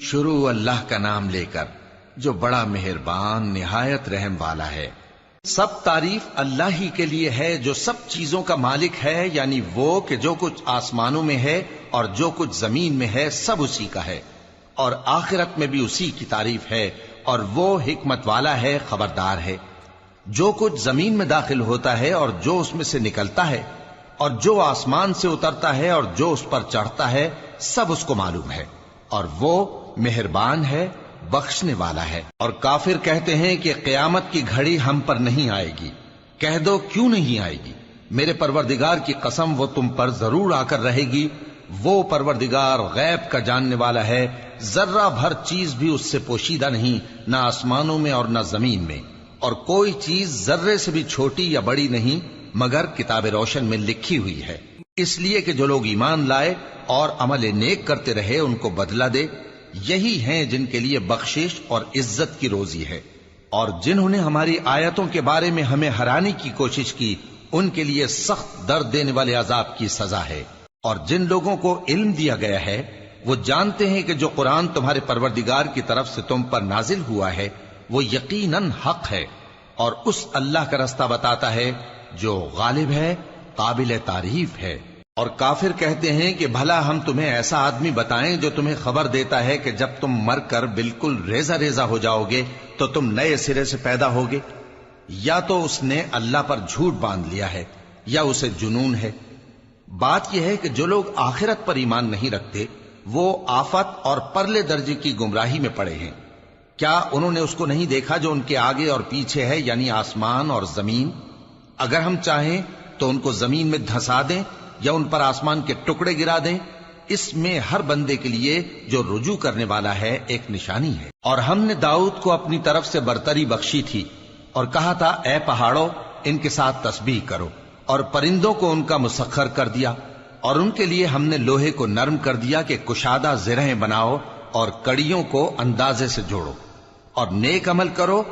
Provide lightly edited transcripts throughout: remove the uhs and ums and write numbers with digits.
شروع اللہ کا نام لے کر جو بڑا مہربان نہایت رحم والا ہے۔ سب تعریف اللہ ہی کے لیے ہے جو سب چیزوں کا مالک ہے، یعنی وہ کہ جو کچھ آسمانوں میں ہے اور جو کچھ زمین میں ہے سب اسی کا ہے، اور آخرت میں بھی اسی کی تعریف ہے، اور وہ حکمت والا ہے، خبردار ہے۔ جو کچھ زمین میں داخل ہوتا ہے اور جو اس میں سے نکلتا ہے، اور جو آسمان سے اترتا ہے اور جو اس پر چڑھتا ہے، سب اس کو معلوم ہے، اور وہ مہربان ہے، بخشنے والا ہے۔ اور کافر کہتے ہیں کہ قیامت کی گھڑی ہم پر نہیں آئے گی۔ کہہ دو کیوں نہیں آئے گی؟ میرے پروردگار کی قسم وہ تم پر ضرور آ کر رہے گی۔ وہ پروردگار غیب کا جاننے والا ہے، ذرہ بھر چیز بھی اس سے پوشیدہ نہیں، نہ آسمانوں میں اور نہ زمین میں، اور کوئی چیز ذرے سے بھی چھوٹی یا بڑی نہیں مگر کتاب روشن میں لکھی ہوئی ہے، اس لیے کہ جو لوگ ایمان لائے اور عمل نیک کرتے رہے ان کو بدلہ دے۔ یہی ہیں جن کے لیے بخشش اور عزت کی روزی ہے، اور جنہوں نے ہماری آیتوں کے بارے میں ہمیں ہرانے کی کوشش کی ان کے لیے سخت درد دینے والے عذاب کی سزا ہے۔ اور جن لوگوں کو علم دیا گیا ہے وہ جانتے ہیں کہ جو قرآن تمہارے پروردگار کی طرف سے تم پر نازل ہوا ہے وہ یقیناً حق ہے، اور اس اللہ کا رستہ بتاتا ہے جو غالب ہے، قابل تعریف ہے۔ اور کافر کہتے ہیں کہ بھلا ہم تمہیں ایسا آدمی بتائیں جو تمہیں خبر دیتا ہے کہ جب تم مر کر بالکل ریزہ ریزہ ہو جاؤ گے تو تم نئے سرے سے پیدا ہوگے؟ یا تو اس نے اللہ پر جھوٹ باندھ لیا ہے یا اسے جنون ہے۔ بات یہ ہے کہ جو لوگ آخرت پر ایمان نہیں رکھتے وہ آفت اور پرلے درجے کی گمراہی میں پڑے ہیں۔ کیا انہوں نے اس کو نہیں دیکھا جو ان کے آگے اور پیچھے ہے، یعنی آسمان اور زمین؟ اگر ہم چاہیں تو ان کو زمین میں دھسا دیں یا ان پر آسمان کے ٹکڑے گرا دیں، اس میں ہر بندے کے لیے جو رجوع کرنے والا ہے ایک نشانی ہے۔ اور ہم نے داؤد کو اپنی طرف سے برتری بخشی تھی اور کہا تھا اے پہاڑوں ان کے ساتھ تسبیح کرو، اور پرندوں کو ان کا مسخر کر دیا، اور ان کے لیے ہم نے لوہے کو نرم کر دیا کہ کشادہ زرہیں بناؤ اور کڑیوں کو اندازے سے جوڑو، اور نیک عمل کرو،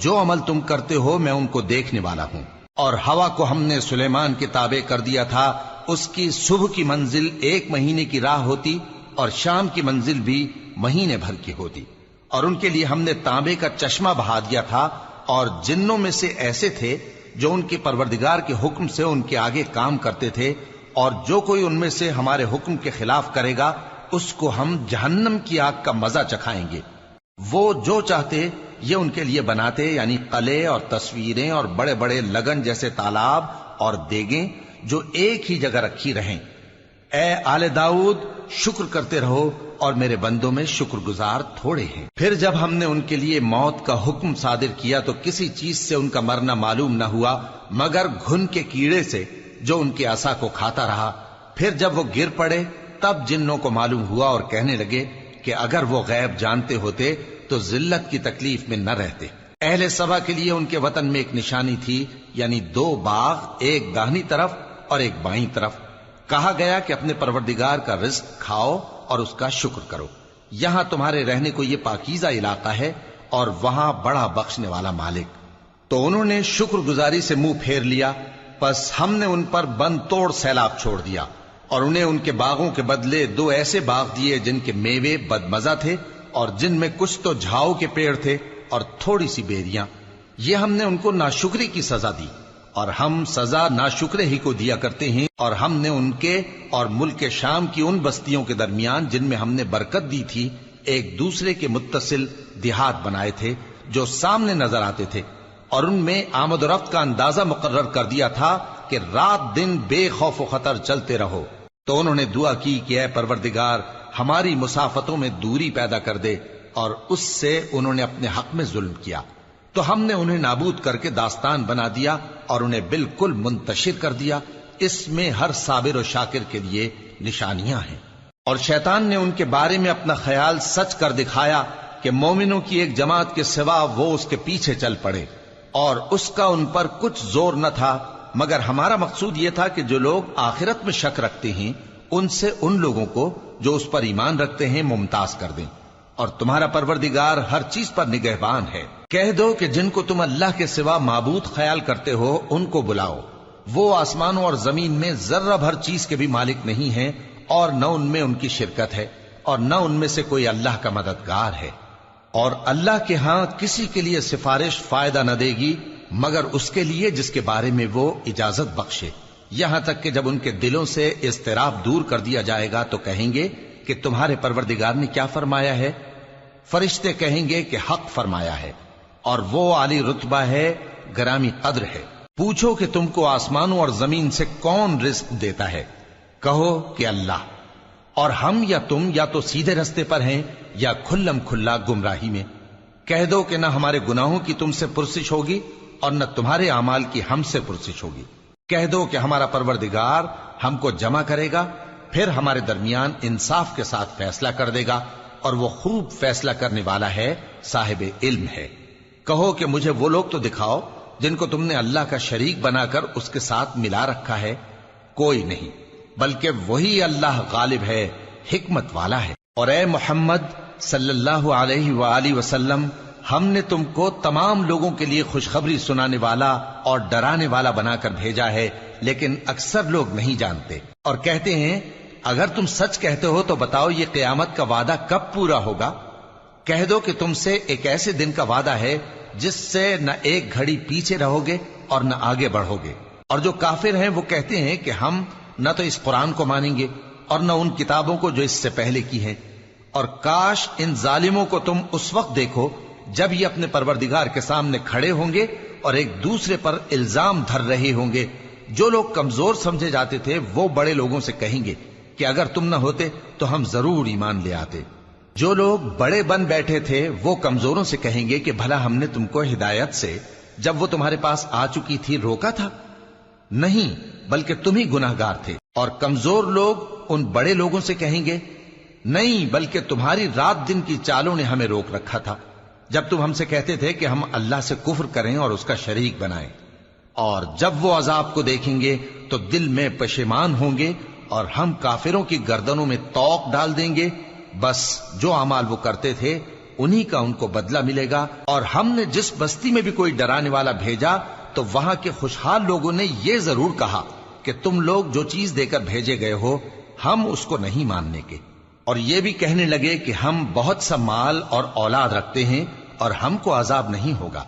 جو عمل تم کرتے ہو میں ان کو دیکھنے والا ہوں۔ اور ہوا کو ہم نے سلیمان کے تابع کر دیا تھا، اس کی صبح کی منزل 1 مہینے کی راہ ہوتی اور شام کی منزل بھی مہینے بھر کی ہوتی۔ اور ان کے لیے ہم نے تانبے کا چشمہ بہا دیا تھا، اور جنوں میں سے ایسے تھے جو ان کے پروردگار کے حکم سے ان کے آگے کام کرتے تھے، اور جو کوئی ان میں سے ہمارے حکم کے خلاف کرے گا اس کو ہم جہنم کی آگ کا مزہ چکھائیں گے۔ وہ جو چاہتے یہ ان کے لیے بناتے، یعنی قلعے اور تصویریں اور بڑے بڑے لگن جیسے تالاب اور دیگیں جو ایک ہی جگہ رکھی رہیں۔ اے آل داؤد شکر کرتے رہو، اور میرے بندوں میں شکر گزار تھوڑے ہیں۔ پھر جب ہم نے ان کے لیے موت کا حکم صادر کیا تو کسی چیز سے ان کا مرنا معلوم نہ ہوا مگر گھن کے کیڑے سے جو ان کے عصا کو کھاتا رہا۔ پھر جب وہ گر پڑے تب جنوں کو معلوم ہوا اور کہنے لگے کہ اگر وہ غیب جانتے ہوتے تو ذلت کی تکلیف میں نہ رہتے۔ اہل سبا کے لیے ان کے وطن میں ایک نشانی تھی، یعنی 2 باغ، ایک داہنی طرف اور ایک بائیں طرف۔ کہا گیا کہ اپنے پروردگار کا رزق کھاؤ اور اس کا شکر کرو، یہاں تمہارے رہنے کو یہ پاکیزہ علاقہ ہے اور وہاں بڑا بخشنے والا مالک۔ تو انہوں نے شکر گزاری سے منہ پھیر لیا، پس ہم نے ان پر بند توڑ سیلاب چھوڑ دیا، اور انہیں ان کے باغوں کے بدلے 2 ایسے باغ دیے جن کے میوے بدمزہ تھے اور جن میں کچھ تو جھاؤ کے پیڑ تھے اور تھوڑی سی بیریاں۔ یہ ہم نے ان کو ناشکری کی سزا دی، اور ہم سزا ناشکرے ہی کو دیا کرتے ہیں۔ اور ہم نے ان کے اور ملک شام کی ان بستیوں کے درمیان جن میں ہم نے برکت دی تھی ایک دوسرے کے متصل دیہات بنائے تھے جو سامنے نظر آتے تھے، اور ان میں آمد و رفت کا اندازہ مقرر کر دیا تھا کہ رات دن بے خوف و خطر چلتے رہو۔ تو انہوں نے دعا کی کہ اے پروردگار ہماری مسافتوں میں دوری پیدا کر دے، اور اس سے انہوں نے اپنے حق میں ظلم کیا، تو ہم نے انہیں نابود کر کے داستان بنا دیا اور انہیں بالکل منتشر کر دیا۔ اس میں ہر صابر و شاکر کے لیے نشانیاں ہیں۔ اور شیطان نے ان کے بارے میں اپنا خیال سچ کر دکھایا کہ مومنوں کی ایک جماعت کے سوا وہ اس کے پیچھے چل پڑے، اور اس کا ان پر کچھ زور نہ تھا، مگر ہمارا مقصود یہ تھا کہ جو لوگ آخرت میں شک رکھتے ہیں ان سے ان لوگوں کو جو اس پر ایمان رکھتے ہیں ممتاز کر دیں، اور تمہارا پروردگار ہر چیز پر نگہبان ہے۔ کہہ دو کہ جن کو تم اللہ کے سوا معبود خیال کرتے ہو ان کو بلاؤ، وہ آسمانوں اور زمین میں ذرہ بھر چیز کے بھی مالک نہیں ہیں اور نہ ان میں ان کی شرکت ہے، اور نہ ان میں سے کوئی اللہ کا مددگار ہے، اور اللہ کے ہاں کسی کے لیے سفارش فائدہ نہ دے گی مگر اس کے لیے جس کے بارے میں وہ اجازت بخشے، یہاں تک کہ جب ان کے دلوں سے اضطراب دور کر دیا جائے گا تو کہیں گے کہ تمہارے پروردگار نے کیا فرمایا ہے؟ فرشتے کہیں گے کہ حق فرمایا ہے، اور وہ عالی رتبہ ہے، گرامی قدر ہے۔ پوچھو کہ تم کو آسمانوں اور زمین سے کون رزق دیتا ہے؟ کہو کہ اللہ، اور ہم یا تم یا تو سیدھے رستے پر ہیں یا کھلم کھلا گمراہی میں۔ کہہ دو کہ نہ ہمارے گناہوں کی تم سے پرسش ہوگی اور نہ تمہارے اعمال کی ہم سے پرسش ہوگی۔ کہہ دو کہ ہمارا پروردگار ہم کو جمع کرے گا، پھر ہمارے درمیان انصاف کے ساتھ فیصلہ کر دے گا، اور وہ خوب فیصلہ کرنے والا ہے، صاحب علم ہے۔ کہو کہ مجھے وہ لوگ تو دکھاؤ جن کو تم نے اللہ کا شریک بنا کر اس کے ساتھ ملا رکھا ہے۔ کوئی نہیں، بلکہ وہی اللہ غالب ہے، حکمت والا ہے۔ اور اے محمد صلی اللہ علیہ وآلہ وسلم، ہم نے تم کو تمام لوگوں کے لیے خوشخبری سنانے والا اور ڈرانے والا بنا کر بھیجا ہے، لیکن اکثر لوگ نہیں جانتے، اور کہتے ہیں اگر تم سچ کہتے ہو تو بتاؤ یہ قیامت کا وعدہ کب پورا ہوگا؟ کہہ دو کہ تم سے ایک ایسے دن کا وعدہ ہے جس سے نہ ایک گھڑی پیچھے رہو گے اور نہ آگے بڑھو گے۔ اور جو کافر ہیں وہ کہتے ہیں کہ ہم نہ تو اس قرآن کو مانیں گے اور نہ ان کتابوں کو جو اس سے پہلے کی ہیں، اور کاش ان ظالموں کو تم اس وقت دیکھو جب یہ اپنے پروردگار کے سامنے کھڑے ہوں گے اور ایک دوسرے پر الزام دھر رہے ہوں گے۔ جو لوگ کمزور سمجھے جاتے تھے وہ بڑے لوگوں سے کہیں گے کہ اگر تم نہ ہوتے تو ہم ضرور ایمان لے آتے۔ جو لوگ بڑے بن بیٹھے تھے وہ کمزوروں سے کہیں گے کہ بھلا ہم نے تم کو ہدایت سے جب وہ تمہارے پاس آ چکی تھی روکا تھا؟ نہیں، بلکہ تم ہی گناہگار تھے۔ اور کمزور لوگ ان بڑے لوگوں سے کہیں گے نہیں، بلکہ تمہاری رات دن کی چالوں نے ہمیں روک رکھا تھا جب تم ہم سے کہتے تھے کہ ہم اللہ سے کفر کریں اور اس کا شریک بنائیں۔ اور جب وہ عذاب کو دیکھیں گے تو دل میں پشیمان ہوں گے، اور ہم کافروں کی گردنوں میں طوق ڈال دیں گے، بس جو اعمال وہ کرتے تھے انہی کا ان کو بدلہ ملے گا۔ اور ہم نے جس بستی میں بھی کوئی ڈرانے والا بھیجا تو وہاں کے خوشحال لوگوں نے یہ ضرور کہا کہ تم لوگ جو چیز دے کر بھیجے گئے ہو ہم اس کو نہیں ماننے کے، اور یہ بھی کہنے لگے کہ ہم بہت سا مال اور اولاد رکھتے ہیں اور ہم کو عذاب نہیں ہوگا۔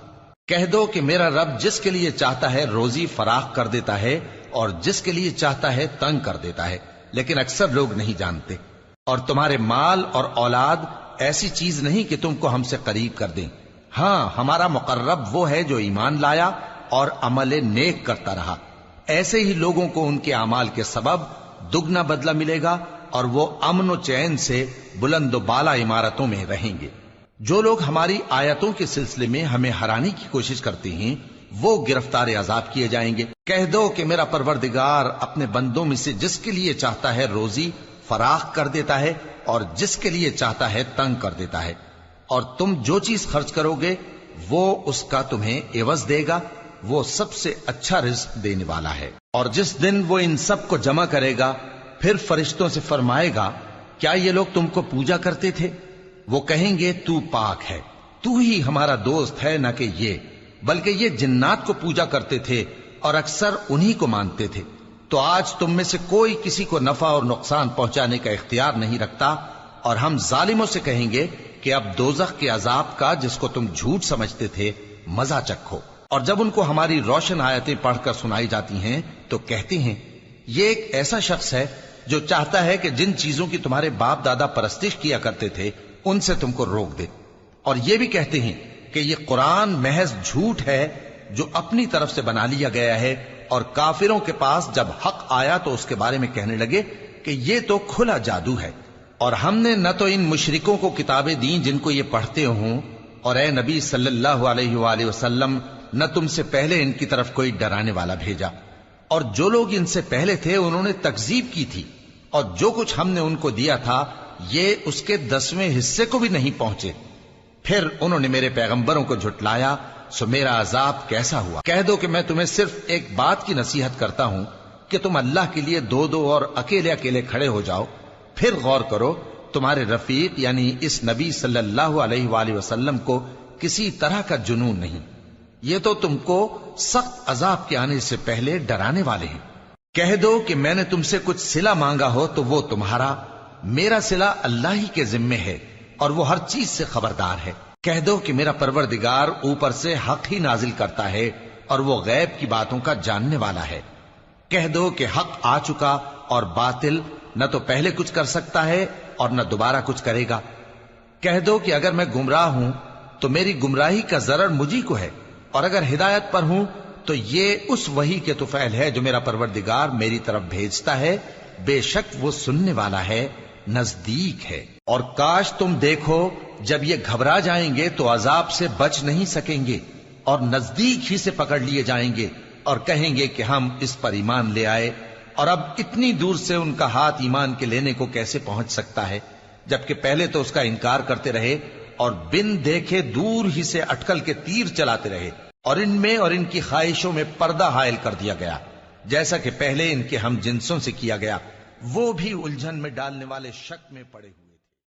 کہہ دو کہ میرا رب جس کے لیے چاہتا ہے روزی فراخ کر دیتا ہے اور جس کے لیے چاہتا ہے تنگ کر دیتا ہے، لیکن اکثر لوگ نہیں جانتے۔ اور تمہارے مال اور اولاد ایسی چیز نہیں کہ تم کو ہم سے قریب کر دیں، ہاں ہمارا مقرب وہ ہے جو ایمان لایا اور عمل نیک کرتا رہا۔ ایسے ہی لوگوں کو ان کے اعمال کے سبب دگنا بدلہ ملے گا، اور وہ امن و چین سے بلند و بالا عمارتوں میں رہیں گے۔ جو لوگ ہماری آیتوں کے سلسلے میں ہمیں ہرانے کی کوشش کرتے ہیں وہ گرفتار عذاب کیے جائیں گے۔ کہہ دو کہ میرا پروردگار اپنے بندوں میں سے جس کے لیے چاہتا ہے روزی فراخ کر دیتا ہے اور جس کے لیے چاہتا ہے تنگ کر دیتا ہے، اور تم جو چیز خرچ کرو گے وہ اس کا تمہیں عوض دے گا، وہ سب سے اچھا رزق دینے والا ہے۔ اور جس دن وہ ان سب کو جمع کرے گا پھر فرشتوں سے فرمائے گا کیا یہ لوگ تم کو پوجا کرتے تھے؟ وہ کہیں گے تو پاک ہے، تو ہی ہمارا دوست ہے، نہ کہ یہ، بلکہ یہ جنات کو پوجا کرتے تھے اور اکثر انہی کو مانتے تھے۔ تو آج تم میں سے کوئی کسی کو نفع اور نقصان پہنچانے کا اختیار نہیں رکھتا، اور ہم ظالموں سے کہیں گے کہ اب دوزخ کے عذاب کا جس کو تم جھوٹ سمجھتے تھے مزہ چکھو۔ اور جب ان کو ہماری روشن آیتیں پڑھ کر سنائی جاتی ہیں تو کہتے ہیں یہ ایک ایسا شخص ہے جو چاہتا ہے کہ جن چیزوں کی تمہارے باپ دادا پرستش کیا کرتے تھے ان سے تم کو روک دے۔ اور یہ بھی کہتے ہیں کہ یہ قرآن محض جھوٹ ہے جو اپنی طرف سے بنا لیا گیا ہے، اور کافروں کے پاس جب حق آیا تو اس کے بارے میں کہنے لگے کہ یہ تو کھلا جادو ہے۔ اور ہم نے نہ تو ان مشرکوں کو کتابیں دیں جن کو یہ پڑھتے ہوں، اور اے نبی صلی اللہ علیہ وآلہ وسلم نہ تم سے پہلے ان کی طرف کوئی ڈرانے والا بھیجا، اور جو لوگ ان سے پہلے تھے انہوں نے تکذیب کی تھی، اور جو کچھ ہم نے ان کو دیا تھا یہ اس کے 10ویں حصے کو بھی نہیں پہنچے۔ پھر انہوں نے میرے پیغمبروں کو جھٹلایا، سو میرا عذاب کیسا ہوا۔ کہہ دو کہ میں تمہیں صرف ایک بات کی نصیحت کرتا ہوں کہ تم اللہ کے لیے دو دو اور اکیلے اکیلے کھڑے ہو جاؤ، پھر غور کرو تمہارے رفیق یعنی اس نبی صلی اللہ علیہ وآلہ وسلم کو کسی طرح کا جنون نہیں، یہ تو تم کو سخت عذاب کے آنے سے پہلے ڈرانے والے ہیں۔ کہہ دو کہ میں نے تم سے کچھ صلہ مانگا ہو تو وہ تمہارا، میرا صلہ اللہ ہی کے ذمے ہے اور وہ ہر چیز سے خبردار ہے۔ کہہ دو کہ میرا پروردگار اوپر سے حق ہی نازل کرتا ہے اور وہ غیب کی باتوں کا جاننے والا ہے۔ کہہ دو کہ حق آ چکا اور باطل نہ تو پہلے کچھ کر سکتا ہے اور نہ دوبارہ کچھ کرے گا۔ کہہ دو کہ اگر میں گمراہ ہوں تو میری گمراہی کا ضرر مجھی کو ہے، اور اگر ہدایت پر ہوں تو یہ اس وحی کے طفیل ہے جو میرا پروردگار میری طرف بھیجتا ہے، بے شک وہ سننے والا ہے، نزدیک ہے۔ اور کاش تم دیکھو جب یہ گھبرا جائیں گے تو عذاب سے بچ نہیں سکیں گے اور نزدیک ہی سے پکڑ لیے جائیں گے اور کہیں گے کہ ہم اس پر ایمان لے آئے، اور اب اتنی دور سے ان کا ہاتھ ایمان کے لینے کو کیسے پہنچ سکتا ہے، جبکہ پہلے تو اس کا انکار کرتے رہے اور بن دیکھے دور ہی سے اٹکل کے تیر چلاتے رہے، اور ان میں اور ان کی خواہشوں میں پردہ حائل کر دیا گیا، جیسا کہ پہلے ان کے ہم جنسوں سے کیا گیا، وہ بھی الجھن میں ڈالنے والے شک میں پڑے ہوئے۔